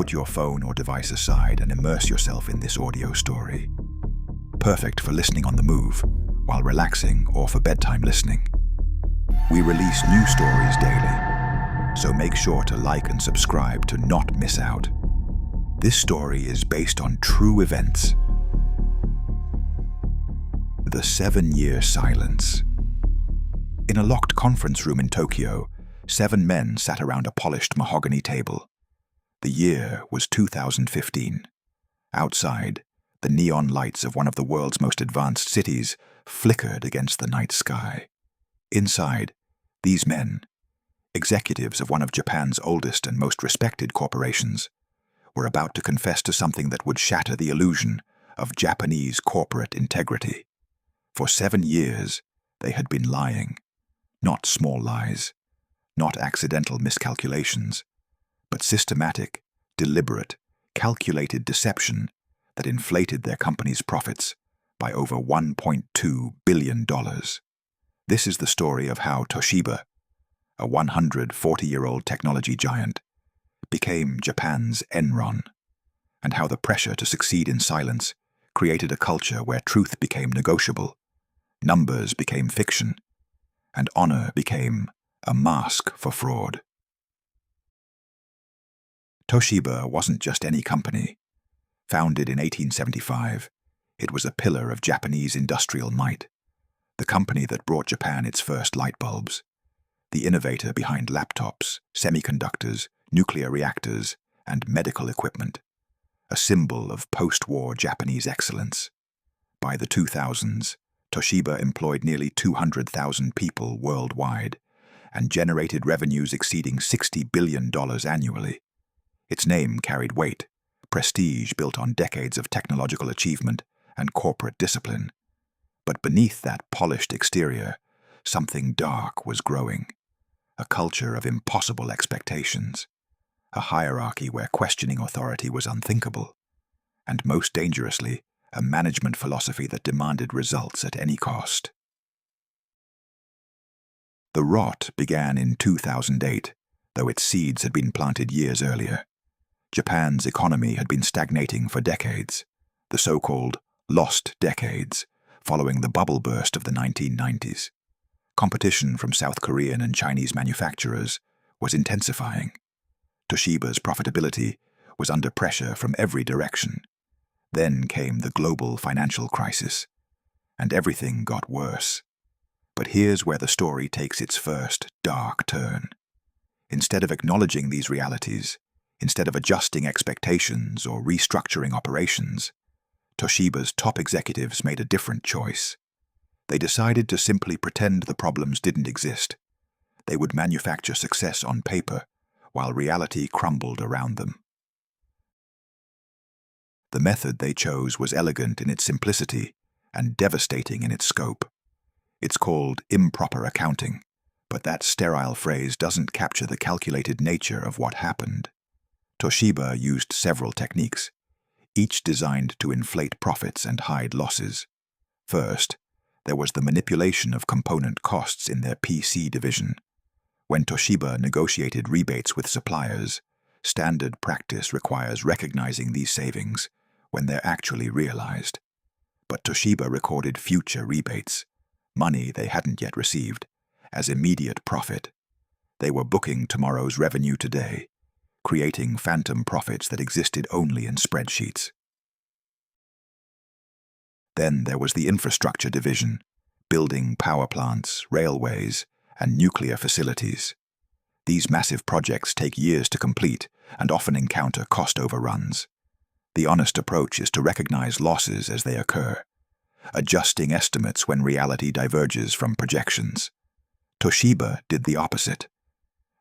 put your phone or device aside and immerse yourself in this audio story. Perfect for listening on the move, while relaxing, or for bedtime listening. We release new stories daily, so make sure to like and subscribe to not miss out. This story is based on true events. The 7-Year Silence. In a locked conference room in Tokyo, 7 men sat around a polished mahogany table. The year was 2015. Outside, the neon lights of one of the world's most advanced cities flickered against the night sky. Inside, these men, executives of one of Japan's oldest and most respected corporations, were about to confess to something that would shatter the illusion of Japanese corporate integrity. For 7 years, they had been lying. Not small lies, not accidental miscalculations, but systematic, deliberate, calculated deception that inflated their company's profits by over $1.2 billion. This is the story of how Toshiba, a 140-year-old technology giant, became Japan's Enron, and how the pressure to succeed in silence created a culture where truth became negotiable, numbers became fiction, and honor became a mask for fraud. Toshiba wasn't just any company. Founded in 1875, it was a pillar of Japanese industrial might, the company that brought Japan its first light bulbs, the innovator behind laptops, semiconductors, nuclear reactors, and medical equipment, a symbol of post-war Japanese excellence. By the 2000s, Toshiba employed nearly 200,000 people worldwide and generated revenues exceeding $60 billion annually. Its name carried weight, prestige built on decades of technological achievement and corporate discipline. But beneath that polished exterior, something dark was growing. A culture of impossible expectations, a hierarchy where questioning authority was unthinkable, and most dangerously, a management philosophy that demanded results at any cost. The rot began in 2008, though its seeds had been planted years earlier. Japan's economy had been stagnating for decades, the so-called lost decades, following the bubble burst of the 1990s. Competition from South Korean and Chinese manufacturers was intensifying. Toshiba's profitability was under pressure from every direction. Then came the global financial crisis, and everything got worse. But here's where the story takes its first dark turn. Instead of acknowledging these realities, instead of adjusting expectations or restructuring operations, Toshiba's top executives made a different choice. They decided to simply pretend the problems didn't exist. They would manufacture success on paper, while reality crumbled around them. The method they chose was elegant in its simplicity and devastating in its scope. It's called improper accounting, but that sterile phrase doesn't capture the calculated nature of what happened. Toshiba used several techniques, each designed to inflate profits and hide losses. First, there was the manipulation of component costs in their PC division. When Toshiba negotiated rebates with suppliers, standard practice requires recognizing these savings when they're actually realized. But Toshiba recorded future rebates, money they hadn't yet received, as immediate profit. They were booking tomorrow's revenue today, creating phantom profits that existed only in spreadsheets. Then there was the infrastructure division, building power plants, railways, and nuclear facilities. These massive projects take years to complete and often encounter cost overruns. The honest approach is to recognize losses as they occur, adjusting estimates when reality diverges from projections. Toshiba did the opposite.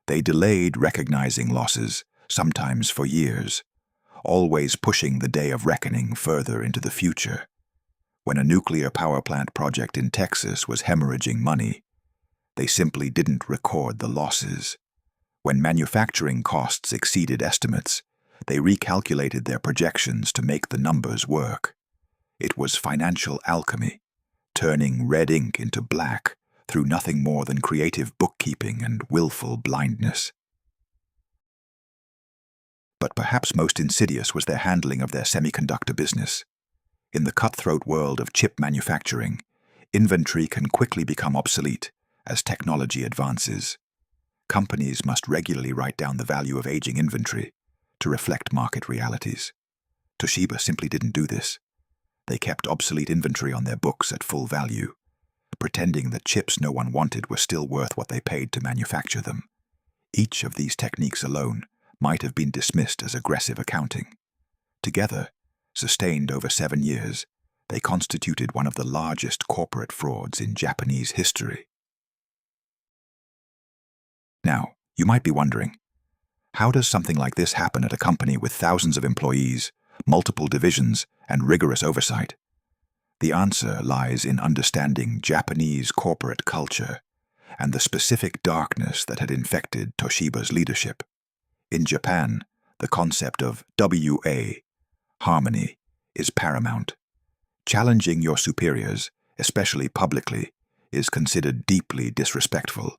They delayed recognizing losses, sometimes for years, always pushing the day of reckoning further into the future. When a nuclear power plant project in Texas was hemorrhaging money, they simply didn't record the losses. When manufacturing costs exceeded estimates, they recalculated their projections to make the numbers work. It was financial alchemy, turning red ink into black through nothing more than creative bookkeeping and willful blindness. But perhaps most insidious was their handling of their semiconductor business. In the cutthroat world of chip manufacturing, inventory can quickly become obsolete as technology advances. Companies must regularly write down the value of aging inventory to reflect market realities. Toshiba simply didn't do this. They kept obsolete inventory on their books at full value, pretending that chips no one wanted were still worth what they paid to manufacture them. Each of these techniques alone might have been dismissed as aggressive accounting. Together, sustained over 7 years, they constituted one of the largest corporate frauds in Japanese history. Now, you might be wondering, how does something like this happen at a company with thousands of employees, multiple divisions, and rigorous oversight? The answer lies in understanding Japanese corporate culture and the specific darkness that had infected Toshiba's leadership. In Japan, the concept of WA, harmony, is paramount. Challenging your superiors, especially publicly, is considered deeply disrespectful.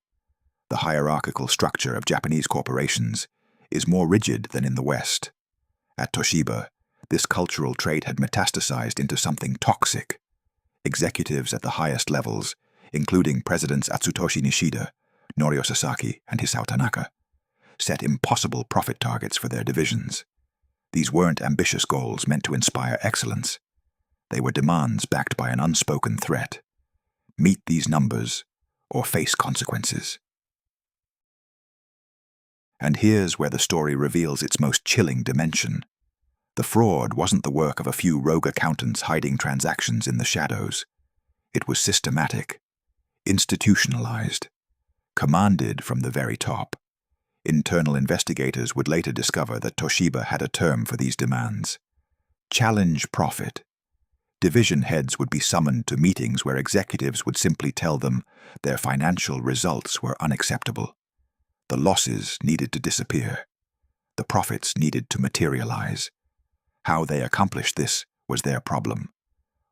The hierarchical structure of Japanese corporations is more rigid than in the West. At Toshiba, this cultural trait had metastasized into something toxic. Executives at the highest levels, including Presidents Atsutoshi Nishida, Norio Sasaki, and Hisao Tanaka, set impossible profit targets for their divisions. These weren't ambitious goals meant to inspire excellence. They were demands backed by an unspoken threat. Meet these numbers, or face consequences. And here's where the story reveals its most chilling dimension. The fraud wasn't the work of a few rogue accountants hiding transactions in the shadows. It was systematic, institutionalized, commanded from the very top. Internal investigators would later discover that Toshiba had a term for these demands: challenge profit. Division heads would be summoned to meetings where executives would simply tell them their financial results were unacceptable. The losses needed to disappear. The profits needed to materialize. How they accomplished this was their problem.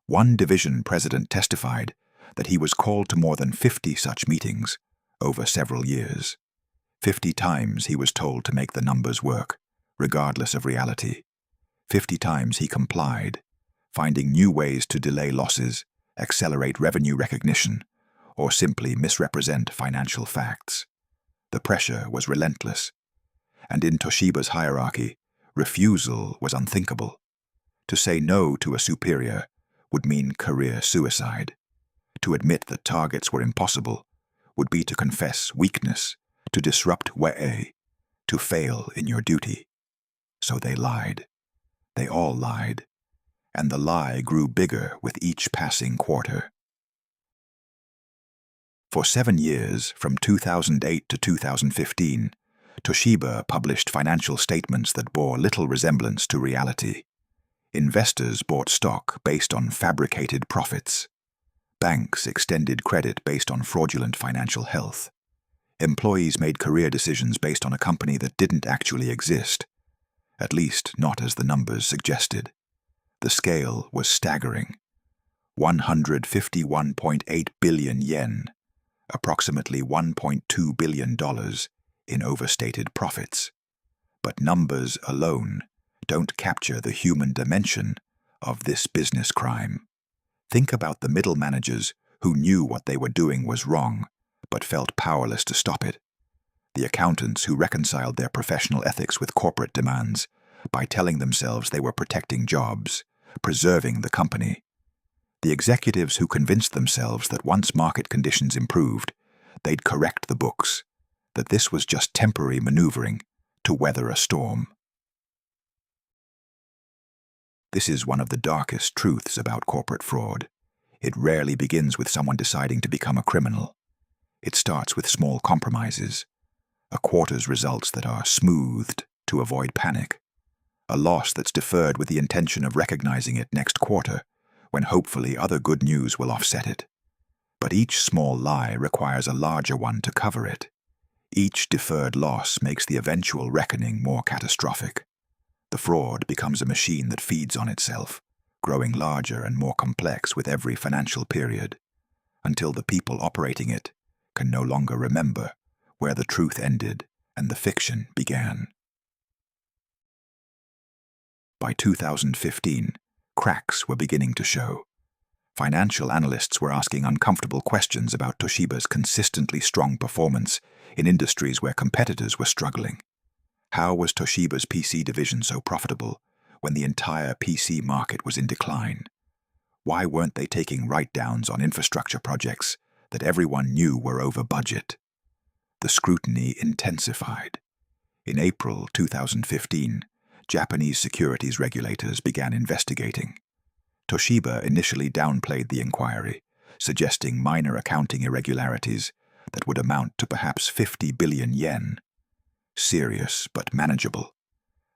One division president testified that he was called to more than 50 such meetings over several years. 50 times he was told to make the numbers work, regardless of reality. 50 times he complied, finding new ways to delay losses, accelerate revenue recognition, or simply misrepresent financial facts. The pressure was relentless, and in Toshiba's hierarchy, refusal was unthinkable. To say no to a superior would mean career suicide. To admit that targets were impossible would be to confess weakness, to disrupt WA, to fail in your duty. So they lied. They all lied. And the lie grew bigger with each passing quarter. For 7 years, from 2008 to 2015, Toshiba published financial statements that bore little resemblance to reality. Investors bought stock based on fabricated profits. Banks extended credit based on fraudulent financial health. Employees made career decisions based on a company that didn't actually exist, at least not as the numbers suggested. The scale was staggering. 151.8 billion yen, approximately $1.2 billion in overstated profits. But numbers alone don't capture the human dimension of this business crime. Think about the middle managers who knew what they were doing was wrong, but felt powerless to stop it. The accountants who reconciled their professional ethics with corporate demands by telling themselves they were protecting jobs, preserving the company. The executives who convinced themselves that once market conditions improved, they'd correct the books, that this was just temporary maneuvering to weather a storm. This is one of the darkest truths about corporate fraud. It rarely begins with someone deciding to become a criminal. It starts with small compromises, a quarter's results that are smoothed to avoid panic, a loss that's deferred with the intention of recognizing it next quarter, when hopefully other good news will offset it. But each small lie requires a larger one to cover it. Each deferred loss makes the eventual reckoning more catastrophic. The fraud becomes a machine that feeds on itself, growing larger and more complex with every financial period, until the people operating it can no longer remember where the truth ended and the fiction began. By 2015, cracks were beginning to show. Financial analysts were asking uncomfortable questions about Toshiba's consistently strong performance in industries where competitors were struggling. How was Toshiba's PC division so profitable when the entire PC market was in decline? Why weren't they taking write-downs on infrastructure projects that everyone knew were over budget? The scrutiny intensified. In April 2015, Japanese securities regulators began investigating. Toshiba initially downplayed the inquiry, suggesting minor accounting irregularities that would amount to perhaps 50 billion yen. Serious but manageable.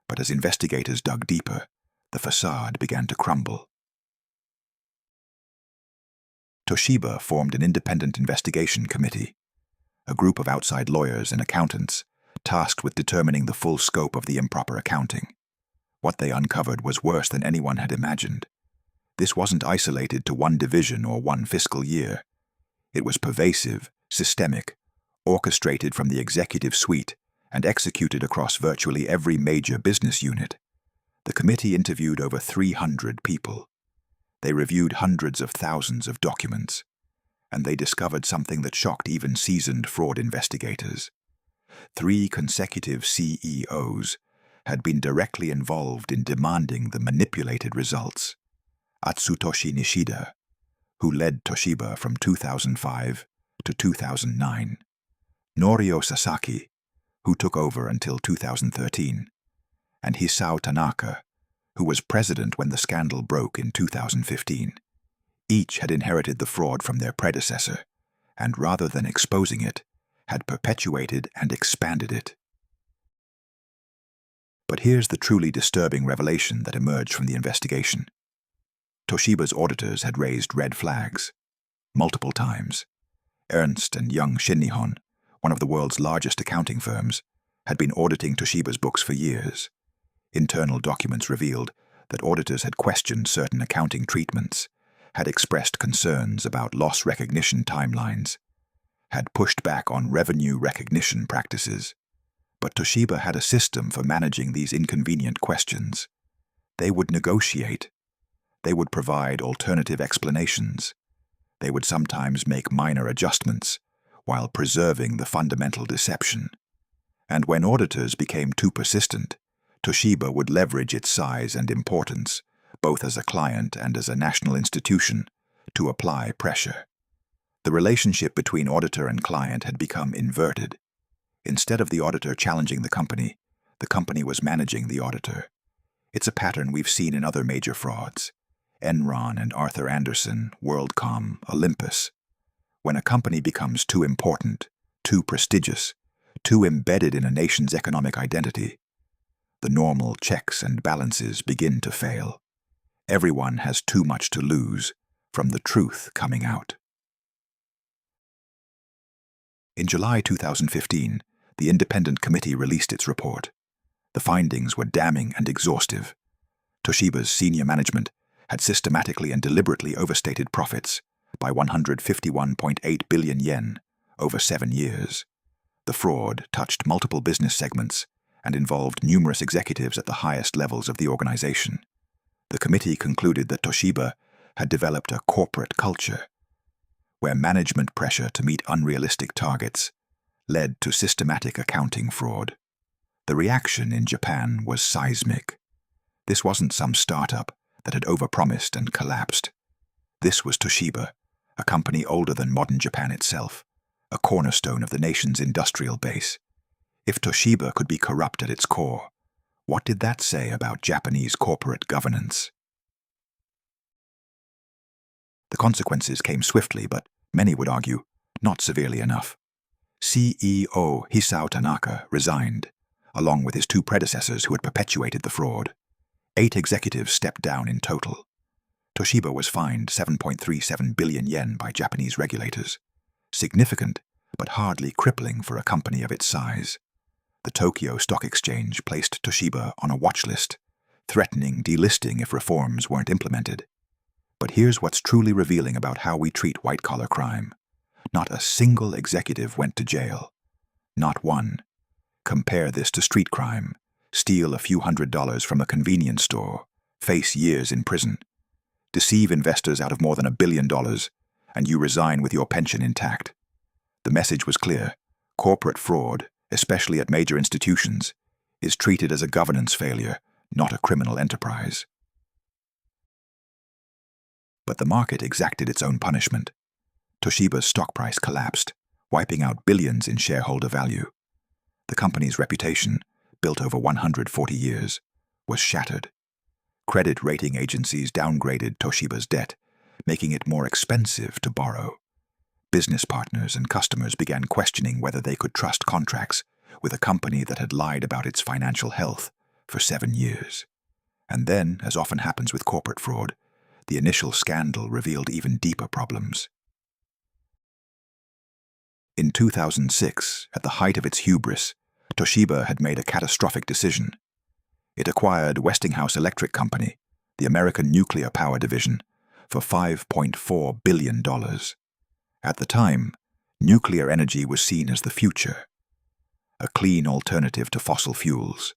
But as investigators dug deeper, the facade began to crumble. Toshiba formed an independent investigation committee, a group of outside lawyers and accountants tasked with determining the full scope of the improper accounting. What they uncovered was worse than anyone had imagined. This wasn't isolated to one division or one fiscal year. It was pervasive, systemic, orchestrated from the executive suite and executed across virtually every major business unit. The committee interviewed over 300 people. They reviewed hundreds of thousands of documents, and they discovered something that shocked even seasoned fraud investigators. 3 consecutive CEOs had been directly involved in demanding the manipulated results. Atsutoshi Nishida, who led Toshiba from 2005 to 2009. Norio Sasaki, who took over until 2013. And Hisao Tanaka, who was president when the scandal broke in 2015. Each had inherited the fraud from their predecessor, and rather than exposing it, had perpetuated and expanded it. But here's the truly disturbing revelation that emerged from the investigation. Toshiba's auditors had raised red flags. Multiple times. Ernst & Young Shinnihon, one of the world's largest accounting firms, had been auditing Toshiba's books for years. Internal documents revealed that auditors had questioned certain accounting treatments, had expressed concerns about loss recognition timelines, had pushed back on revenue recognition practices. But Toshiba had a system for managing these inconvenient questions. They would negotiate. They would provide alternative explanations. They would sometimes make minor adjustments while preserving the fundamental deception. And when auditors became too persistent, Toshiba would leverage its size and importance, both as a client and as a national institution, to apply pressure. The relationship between auditor and client had become inverted. Instead of the auditor challenging the company was managing the auditor. It's a pattern we've seen in other major frauds. Enron and Arthur Andersen, WorldCom, Olympus. When a company becomes too important, too prestigious, too embedded in a nation's economic identity, the normal checks and balances begin to fail. Everyone has too much to lose from the truth coming out. In July 2015, the independent committee released its report. The findings were damning and exhaustive. Toshiba's senior management had systematically and deliberately overstated profits by 151.8 billion yen over 7 years. The fraud touched multiple business segments and involved numerous executives at the highest levels of the organization. The committee concluded that Toshiba had developed a corporate culture where management pressure to meet unrealistic targets led to systematic accounting fraud. The reaction in Japan was seismic. This wasn't some startup that had overpromised and collapsed. This was Toshiba, a company older than modern Japan itself, a cornerstone of the nation's industrial base. If Toshiba could be corrupt at its core, what did that say about Japanese corporate governance? The consequences came swiftly, but many would argue, not severely enough. CEO Hisao Tanaka resigned, along with his 2 predecessors who had perpetuated the fraud. 8 executives stepped down in total. Toshiba was fined 7.37 billion yen by Japanese regulators. Significant, but hardly crippling for a company of its size. The Tokyo Stock Exchange placed Toshiba on a watch list, threatening delisting if reforms weren't implemented. But here's what's truly revealing about how we treat white-collar crime. Not a single executive went to jail. Not one. Compare this to street crime. steal a few $100s from a convenience store, face years in prison, deceive investors out of more than $1 billion, and you resign with your pension intact. The message was clear. Corporate fraud, especially at major institutions, is treated as a governance failure, not a criminal enterprise. But the market exacted its own punishment. Toshiba's stock price collapsed, wiping out billions in shareholder value. The company's reputation, built over 140 years, was shattered. Credit rating agencies downgraded Toshiba's debt, making it more expensive to borrow. Business partners and customers began questioning whether they could trust contracts with a company that had lied about its financial health for 7 years. And then, as often happens with corporate fraud, the initial scandal revealed even deeper problems. In 2006, at the height of its hubris, Toshiba had made a catastrophic decision. It acquired Westinghouse Electric Company, the American nuclear power division, for $5.4 billion. At the time, nuclear energy was seen as the future, a clean alternative to fossil fuels,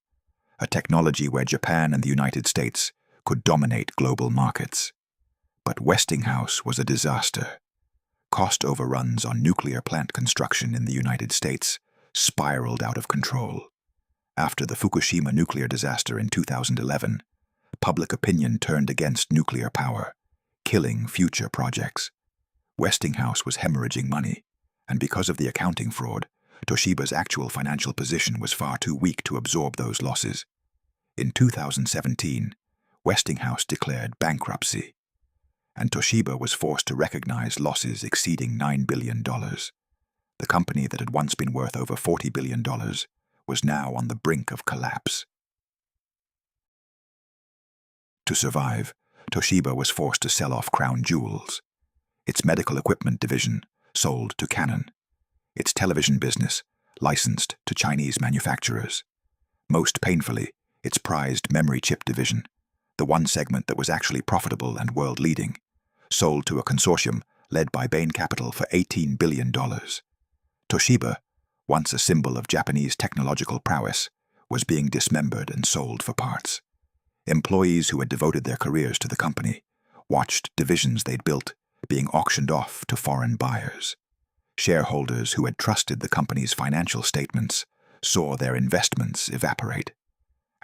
a technology where Japan and the United States could dominate global markets. But Westinghouse was a disaster. Cost overruns on nuclear plant construction in the United States spiraled out of control. After the Fukushima nuclear disaster in 2011, public opinion turned against nuclear power, killing future projects. Westinghouse was hemorrhaging money, and because of the accounting fraud, Toshiba's actual financial position was far too weak to absorb those losses. In 2017, Westinghouse declared bankruptcy, and Toshiba was forced to recognize losses exceeding $9 billion. The company that had once been worth over $40 billion was now on the brink of collapse. To survive, Toshiba was forced to sell off crown jewels. Its medical equipment division sold to Canon. Its television business licensed to Chinese manufacturers. Most painfully, its prized memory chip division, the one segment that was actually profitable and world-leading, sold to a consortium led by Bain Capital for $18 billion. Toshiba, once a symbol of Japanese technological prowess, was being dismembered and sold for parts. Employees who had devoted their careers to the company watched divisions they'd built being auctioned off to foreign buyers. Shareholders who had trusted the company's financial statements saw their investments evaporate,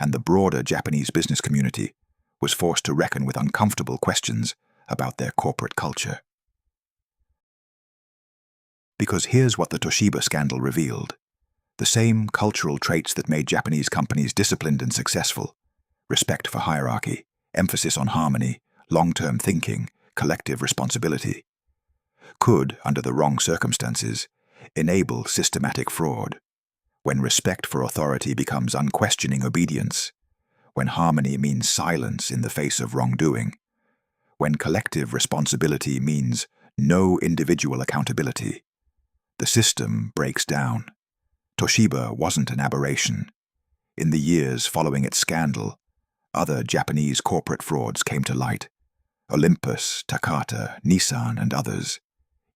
and the broader Japanese business community was forced to reckon with uncomfortable questions about their corporate culture. Because here's what the Toshiba scandal revealed. The same cultural traits that made Japanese companies disciplined and successful, respect for hierarchy, emphasis on harmony, long-term thinking, collective responsibility, could, under the wrong circumstances, enable systematic fraud. When respect for authority becomes unquestioning obedience, when harmony means silence in the face of wrongdoing, when collective responsibility means no individual accountability, the system breaks down. Toshiba wasn't an aberration. In the years following its scandal, other Japanese corporate frauds came to light. Olympus, Takata, Nissan, and others.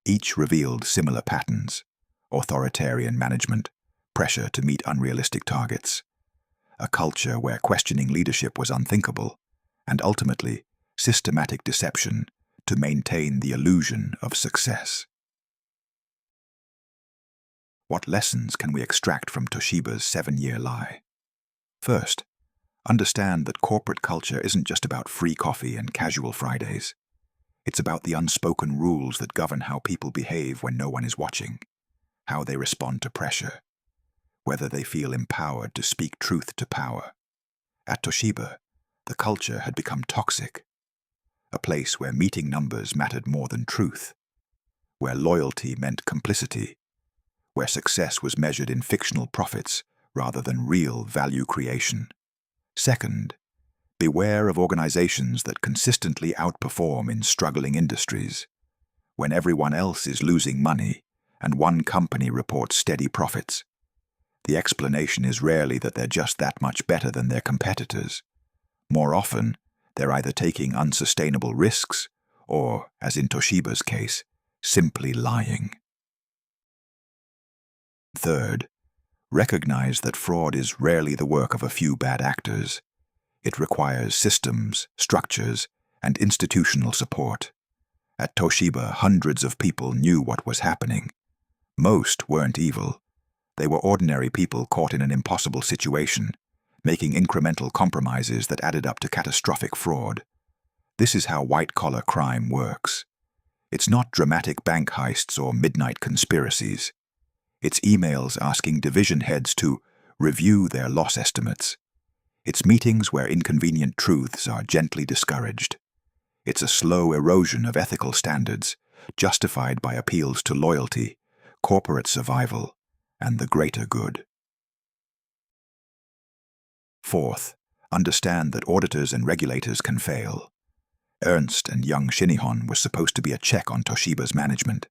Each revealed similar patterns: authoritarian management, pressure to meet unrealistic targets, a culture where questioning leadership was unthinkable, and ultimately, systematic deception to maintain the illusion of success. What lessons can we extract from Toshiba's 7-year lie? First, understand that corporate culture isn't just about free coffee and casual Fridays. It's about the unspoken rules that govern how people behave when no one is watching, how they respond to pressure, whether they feel empowered to speak truth to power. At Toshiba, the culture had become toxic, a place where meeting numbers mattered more than truth, where loyalty meant complicity, where success was measured in fictional profits rather than real value creation. Second, beware of organizations that consistently outperform in struggling industries. When everyone else is losing money and one company reports steady profits, the explanation is rarely that they're just that much better than their competitors. More often, they're either taking unsustainable risks or, as in Toshiba's case, simply lying. Third, Recognize that fraud is rarely the work of a few bad actors. It requires systems, structures, and institutional support. At Toshiba, hundreds of people knew what was happening. Most weren't evil. They were ordinary people caught in an impossible situation, making incremental compromises that added up to catastrophic fraud. This is how white-collar crime works. It's not dramatic bank heists or midnight conspiracies. It's emails asking division heads to review their loss estimates. It's meetings where inconvenient truths are gently discouraged. It's a slow erosion of ethical standards, justified by appeals to loyalty, corporate survival, and the greater good. Fourth, understand that auditors and regulators can fail. Ernst & Young Shinihon was supposed to be a check on Toshiba's management.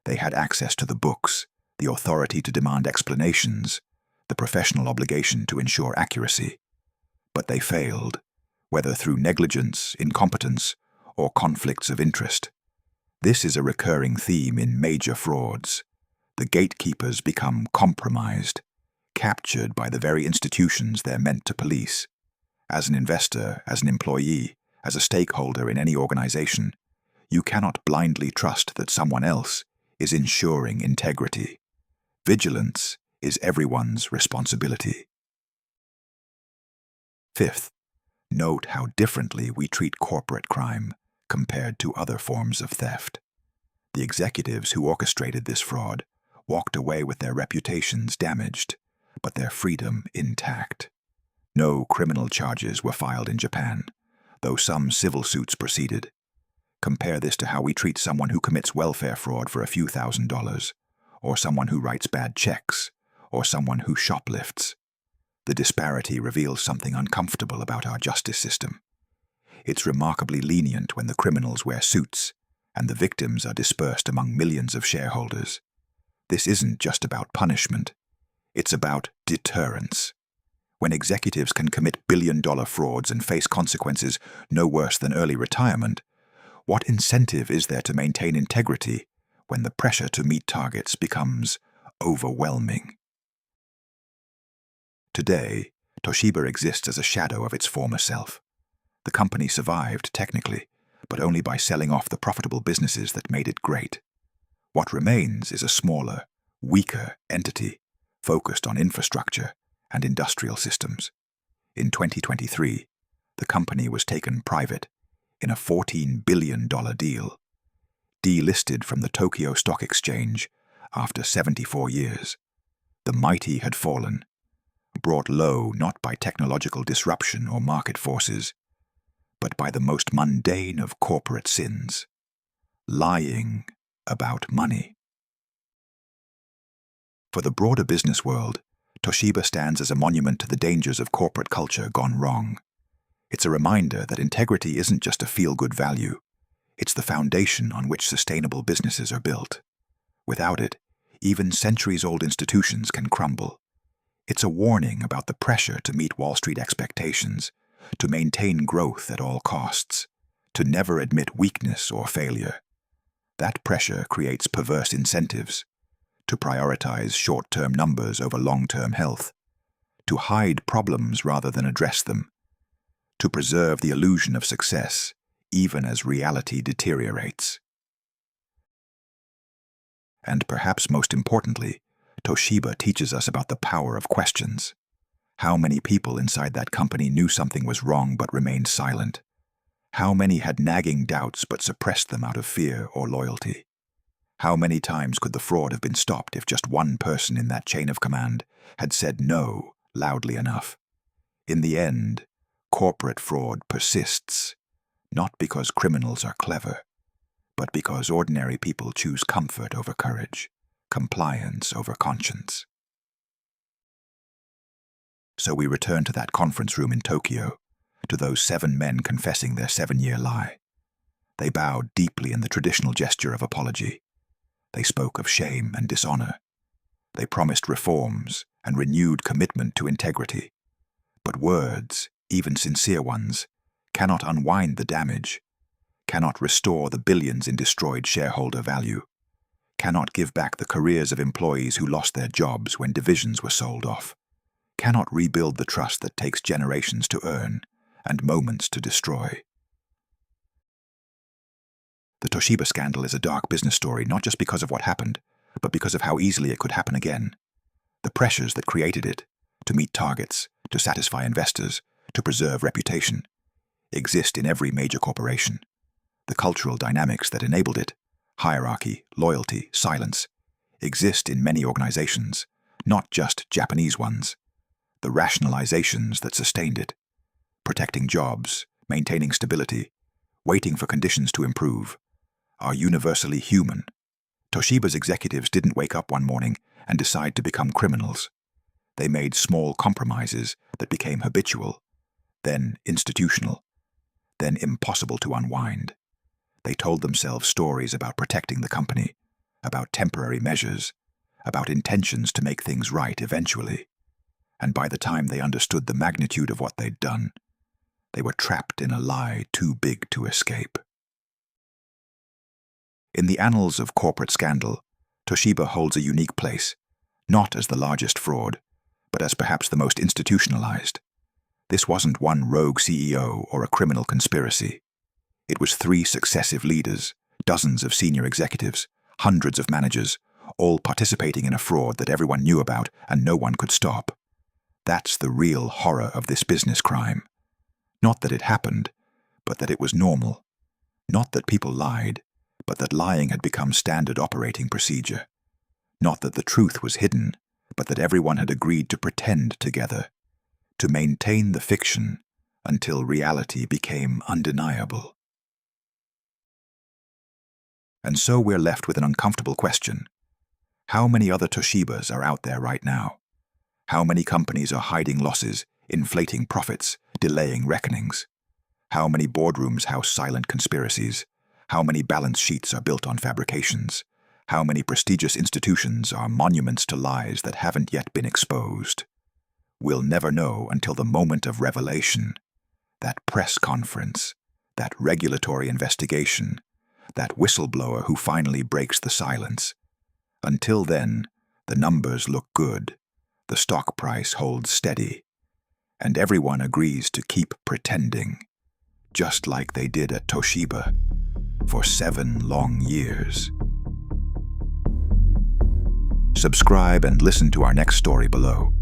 They had access to the books, the authority to demand explanations, the professional obligation to ensure accuracy. But they failed, whether through negligence, incompetence, or conflicts of interest. This is a recurring theme in major frauds. The gatekeepers become compromised, captured by the very institutions they're meant to police. As an investor, as an employee, as a stakeholder in any organization, you cannot blindly trust that someone else is ensuring integrity. Vigilance is everyone's responsibility. Fifth, note how differently we treat corporate crime compared to other forms of theft. The executives who orchestrated this fraud walked away with their reputations damaged, but their freedom intact. No criminal charges were filed in Japan, though some civil suits proceeded. Compare this to how we treat someone who commits welfare fraud for a few $1,000s, or someone who writes bad checks, or someone who shoplifts. The disparity reveals something uncomfortable about our justice system. It's remarkably lenient when the criminals wear suits, and the victims are dispersed among millions of shareholders. This isn't just about punishment. It's about deterrence. When executives can commit billion-dollar frauds and face consequences no worse than early retirement, what incentive is there to maintain integrity when the pressure to meet targets becomes overwhelming? Today, Toshiba exists as a shadow of its former self. The company survived, technically, but only by selling off the profitable businesses that made it great. What remains is a smaller, weaker entity focused on infrastructure and industrial systems. In 2023, the company was taken private in a $14 billion deal, delisted from the Tokyo Stock Exchange after 74 years. The mighty had fallen, brought low not by technological disruption or market forces, but by the most mundane of corporate sins: lying about money. For the broader business world, Toshiba stands as a monument to the dangers of corporate culture gone wrong. It's a reminder that integrity isn't just a feel-good value. It's the foundation on which sustainable businesses are built. Without it, even centuries-old institutions can crumble. It's a warning about the pressure to meet Wall Street expectations, to maintain growth at all costs, to never admit weakness or failure. That pressure creates perverse incentives: to prioritize short-term numbers over long-term health, to hide problems rather than address them, to preserve the illusion of success even as reality deteriorates. And perhaps most importantly, Toshiba teaches us about the power of questions. How many people inside that company knew something was wrong but remained silent? How many had nagging doubts but suppressed them out of fear or loyalty? How many times could the fraud have been stopped if just one person in that chain of command had said no loudly enough? In the end, corporate fraud persists, not because criminals are clever, but because ordinary people choose comfort over courage, compliance over conscience. So we return to that conference room in Tokyo, to those 7 men confessing their 7-year lie. They bowed deeply in the traditional gesture of apology. They spoke of shame and dishonor. They promised reforms and renewed commitment to integrity. But words, even sincere ones, cannot unwind the damage, cannot restore the billions in destroyed shareholder value, cannot give back the careers of employees who lost their jobs when divisions were sold off, cannot rebuild the trust that takes generations to earn and moments to destroy. The Toshiba scandal is a dark business story not just because of what happened, but because of how easily it could happen again. The pressures that created it, to meet targets, to satisfy investors, to preserve reputation, exist in every major corporation. The cultural dynamics that enabled it, hierarchy, loyalty, silence, exist in many organizations, not just Japanese ones. The rationalizations that sustained it, protecting jobs, maintaining stability, waiting for conditions to improve, are universally human. Toshiba's executives didn't wake up one morning and decide to become criminals. They made small compromises that became habitual, then institutional, then impossible to unwind. They told themselves stories about protecting the company, about temporary measures, about intentions to make things right eventually. And by the time they understood the magnitude of what they'd done, they were trapped in a lie too big to escape. In the annals of corporate scandal, Toshiba holds a unique place, not as the largest fraud, but as perhaps the most institutionalized. This wasn't one rogue CEO or a criminal conspiracy. It was 3 successive leaders, dozens of senior executives, hundreds of managers, all participating in a fraud that everyone knew about and no one could stop. That's the real horror of this business crime. Not that it happened, but that it was normal. Not that people lied, but that lying had become standard operating procedure. Not that the truth was hidden, but that everyone had agreed to pretend together, to maintain the fiction until reality became undeniable. And so we're left with an uncomfortable question. How many other Toshibas are out there right now? How many companies are hiding losses, inflating profits, delaying reckonings? How many boardrooms house silent conspiracies? How many balance sheets are built on fabrications? How many prestigious institutions are monuments to lies that haven't yet been exposed? We'll never know until the moment of revelation, that press conference, that regulatory investigation, that whistleblower who finally breaks the silence. Until then, the numbers look good, the stock price holds steady, and everyone agrees to keep pretending, just like they did at Toshiba for 7 long years. Subscribe and listen to our next story below.